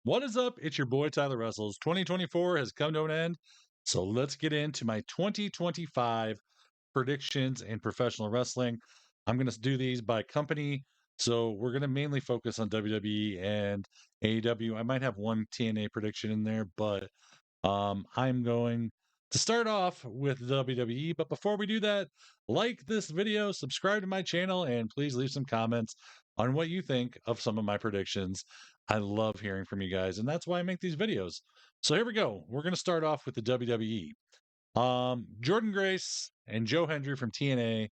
What is up? It's your boy Tyler Russell's. 2024 has come to an end. So let's get into my 2025 predictions in professional wrestling. I'm going to do these by company. So we're going to mainly focus on WWE and AEW. I might have one TNA prediction in there, but I'm going to start off with WWE. But before we do that, like this video, subscribe to my channel, and please leave some comments on what you think of some of my predictions. I love hearing from you guys, and that's why I make these videos. So here we go. We're going to start off with the WWE. Jordan Grace and Joe Hendry from TNA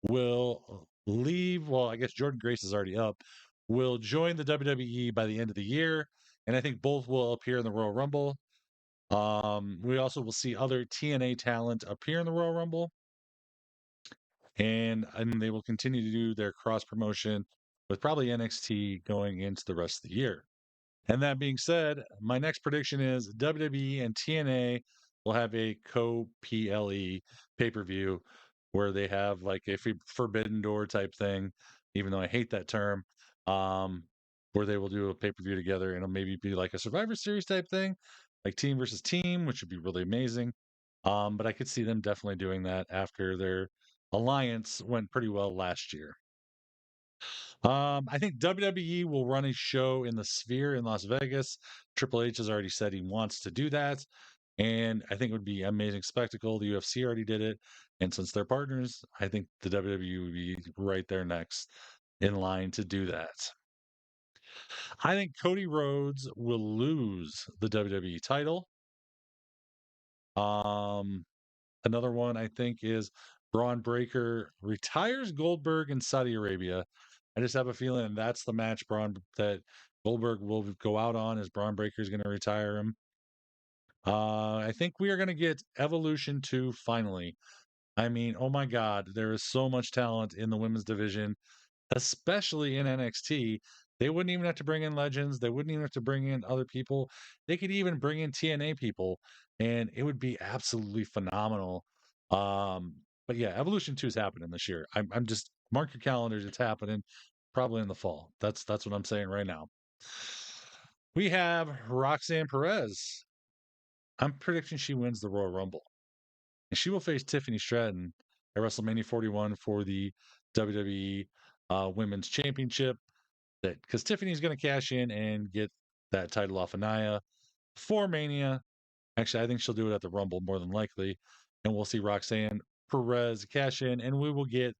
will leave. Well, I guess Jordan Grace is already up. Will join the WWE by the end of the year, and I think both will appear in the Royal Rumble. We also will see other TNA talent appear in the Royal Rumble, and they will continue to do their cross promotion with probably NXT going into the rest of the year. And that being said, my next prediction is WWE and TNA will have a co PLE pay per view where they have like a forbidden door type thing, even though I hate that term, um, where they will do a pay per view together and it'll maybe be like a Survivor Series type thing, like team versus team, which would be really amazing. But I could see them definitely doing that after their alliance went pretty well last year. I think WWE will run a show in the Sphere in Las Vegas. Triple H has already said he wants to do that. And I think it would be an amazing spectacle. The UFC already did it. And since they're partners, I think the WWE would be right there next in line to do that. I think Cody Rhodes will lose the WWE title. Um, Another one I think is Braun Breaker retires Goldberg in Saudi Arabia. I just have a feeling that's the match that Goldberg will go out on as Braun Breaker is going to retire him. I think we are going to get Evolution 2 finally. I mean, oh my God, there is so much talent in the women's division, especially in NXT. They wouldn't even have to bring in legends. They wouldn't even have to bring in other people. They could even bring in TNA people, and it would be absolutely phenomenal. Um, but yeah, Evolution 2 is happening this year. I'm just mark your calendars. It's happening probably in the fall. That's what I'm saying right now. We have Roxanne Perez. I'm predicting she wins the Royal Rumble, and she will face Tiffany Stratton at WrestleMania 41 for the WWE Women's Championship. That because Tiffany's going to cash in and get that title off of Nia for Mania. Actually, I think she'll do it at the Rumble more than likely, and we'll see Roxanne Perez cash in, and we will get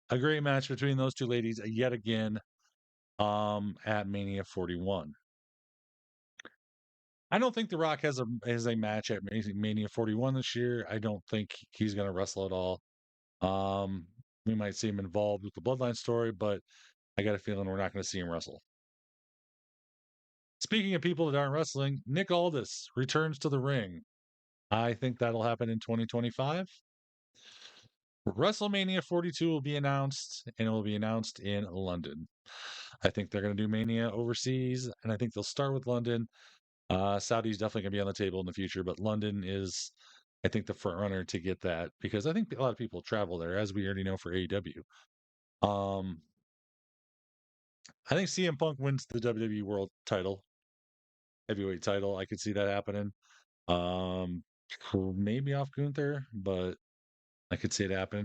a great match between those two ladies yet again at Mania 41. I don't think The Rock has a match at Mania 41 this year. I don't think he's going to wrestle at all. We might see him involved with the Bloodline story, but I got a feeling we're not going to see him wrestle. Speaking of people that aren't wrestling, Nick Aldis returns to the ring. I think that'll happen in 2025. WrestleMania 42 will be announced, and it will be announced in London. I think they're going to do Mania overseas, and I think they'll start with London. Saudi's definitely going to be on the table in the future, but London is, I think, the front runner to get that because I think a lot of people travel there, as we already know for AEW. Um, I think CM Punk wins the WWE World Title, heavyweight title. I could see that happening. Um, maybe off Gunther, but I could see it happen.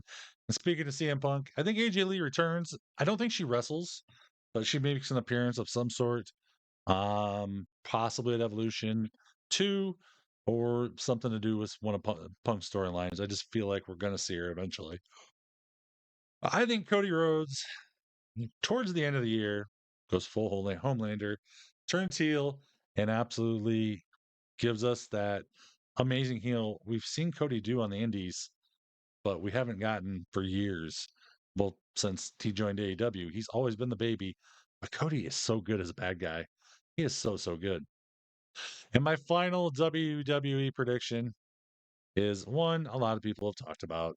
And speaking of CM Punk, I think AJ Lee returns. I don't think she wrestles, but she makes an appearance of some sort. Possibly at Evolution 2 or something to do with one of Punk's storylines. I just feel like we're going to see her eventually. I think Cody Rhodes, towards the end of the year, goes full Homelander, turns heel, and absolutely gives us that amazing heel we've seen Cody do on the Indies, but we haven't gotten for years. Well, since he joined AEW, he's always been the baby. But Cody is so good as a bad guy. He is so, so good. And my final WWE prediction is one a lot of people have talked about.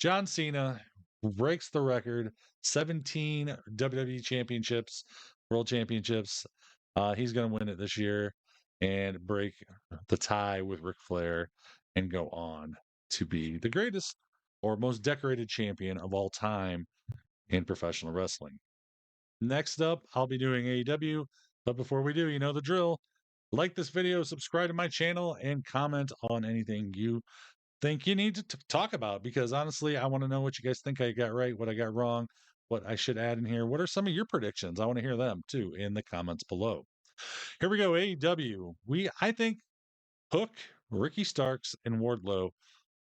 John Cena breaks the record 17 WWE championships, world championships. He's going to win it this year and break the tie with Ric Flair and go on to be the greatest or most decorated champion of all time in professional wrestling. Next up, I'll be doing AEW. But before we do, you know the drill. Like this video, subscribe to my channel, and comment on anything you think you need to talk about, because honestly, I want to know what you guys think I got right, what I got wrong, what I should add in here. What are some of your predictions? I want to hear them too in the comments below. Here we go. AEW. I think Hook, Ricky Starks, and Wardlow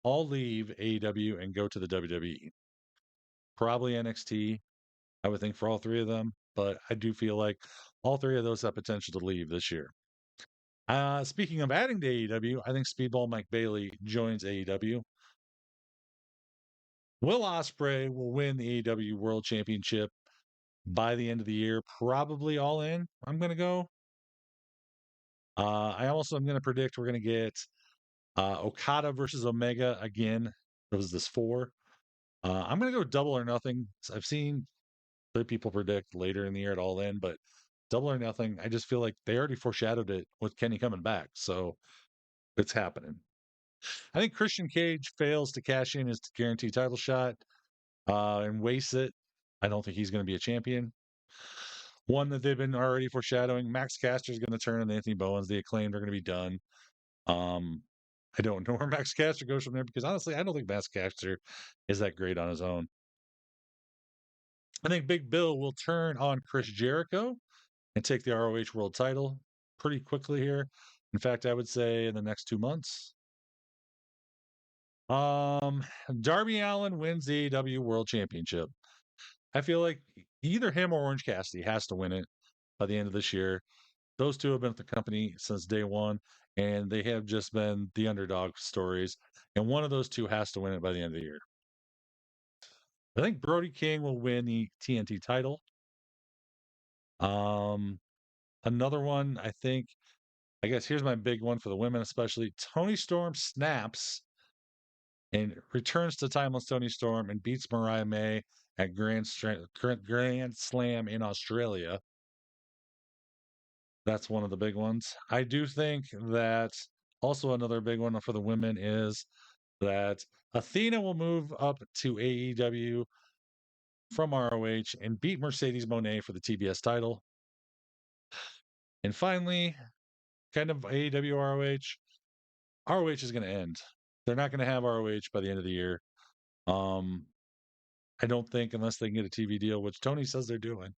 all leave AEW and go to the WWE. Probably NXT, I would think, for all three of them, but I do feel like all three of those have potential to leave this year. Speaking of adding to AEW, I think Speedball Mike Bailey joins AEW. Will Ospreay will win the AEW World Championship by the end of the year, probably All In. I'm going to go. I also am going to predict we're going to get Okada versus Omega again. It was this 4. I'm going to go Double or Nothing. I've seen other people predict later in the year at All In, but Double or Nothing, I just feel like they already foreshadowed it with Kenny coming back. So it's happening. I think Christian Cage fails to cash in his guaranteed title shot and wastes it. I don't think he's going to be a champion. One that they've been already foreshadowing, Max Caster is going to turn on Anthony Bowens. The Acclaimed are going to be done. I don't know where Max Caster goes from there, because honestly, I don't think Max Caster is that great on his own. I think Big Bill will turn on Chris Jericho and take the ROH World title pretty quickly here. In fact, I would say in the next 2 months. Darby Allin wins the AEW World Championship. I feel like either him or Orange Cassidy has to win it by the end of this year. Those two have been with the company since day one, and they have just been the underdog stories. And one of those two has to win it by the end of the year. I think Brody King will win the TNT title. Another one, I guess here's my big one for the women, especially. Toni Storm snaps and returns to Timeless Toni Storm and beats Mariah May at Grand Slam in Australia. That's one of the big ones. I do think that also another big one for the women is that Athena will move up to AEW from ROH and beat Mercedes Moné for the TBS title. And finally, kind of AEW ROH is going to end. They're not going to have ROH by the end of the year. I don't think, unless they can get a TV deal, which Tony says they're doing,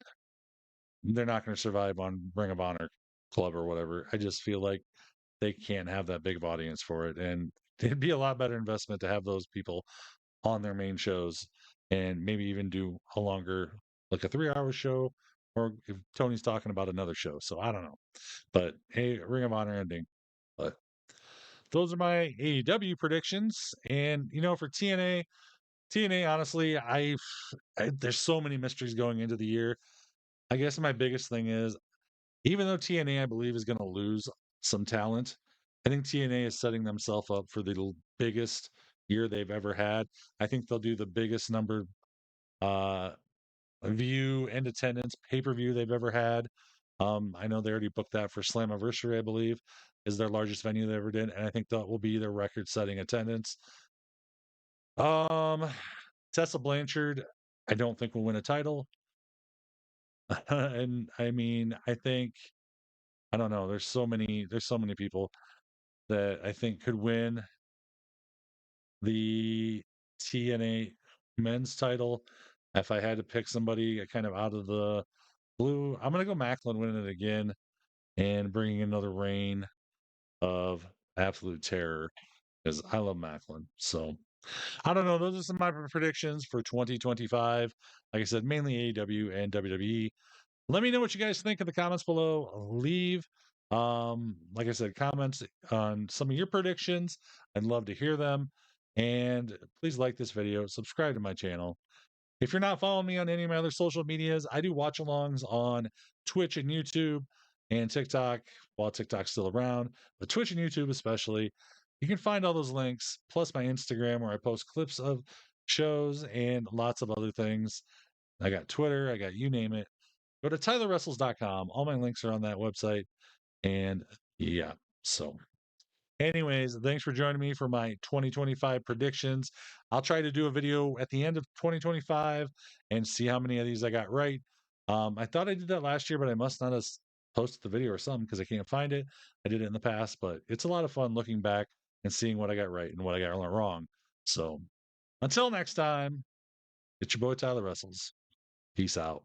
they're not going to survive on Ring of Honor Club or whatever. I just feel like they can't have that big of audience for it. And it'd be a lot better investment to have those people on their main shows and maybe even do a longer, like a 3-hour show, or if Tony's talking about another show. So I don't know. But hey, Ring of Honor ending. But those are my AEW predictions. And, for TNA, honestly, there's so many mysteries going into the year. I guess my biggest thing is, even though TNA, I believe, is going to lose some talent, I think TNA is setting themselves up for the biggest year they've ever had. I think they'll do the biggest number view and attendance pay-per-view they've ever had. I know they already booked that for Slammiversary, I believe, is their largest venue they ever did, and I think that will be their record-setting attendance. Tessa Blanchard, I don't think will win a title. And I mean, I don't know. There's so many people that I think could win the TNA men's title. If I had to pick somebody kind of out of the blue, I'm gonna go Macklin winning it again and bringing another reign of absolute terror, because I love Macklin. So I don't know. Those are some of my predictions for 2025. Like I said, mainly AEW and WWE. Let me know what you guys think in the comments below. Leave, like I said, comments on some of your predictions. I'd love to hear them. And please like this video, subscribe to my channel. If you're not following me on any of my other social medias, I do watch alongs on Twitch and YouTube and TikTok, while TikTok's still around, but Twitch and YouTube especially. You can find all those links, plus my Instagram, where I post clips of shows and lots of other things. I got Twitter, I got you name it. Go to TylerWrestles.com. All my links are on that website. And yeah, so anyways, thanks for joining me for my 2025 predictions. I'll try to do a video at the end of 2025 and see how many of these I got right. I thought I did that last year, but I must not have post the video or something because I can't find it. I did it in the past, but it's a lot of fun looking back and seeing what I got right and what I got wrong. So until next time, it's your boy Tyler Russels. Peace out.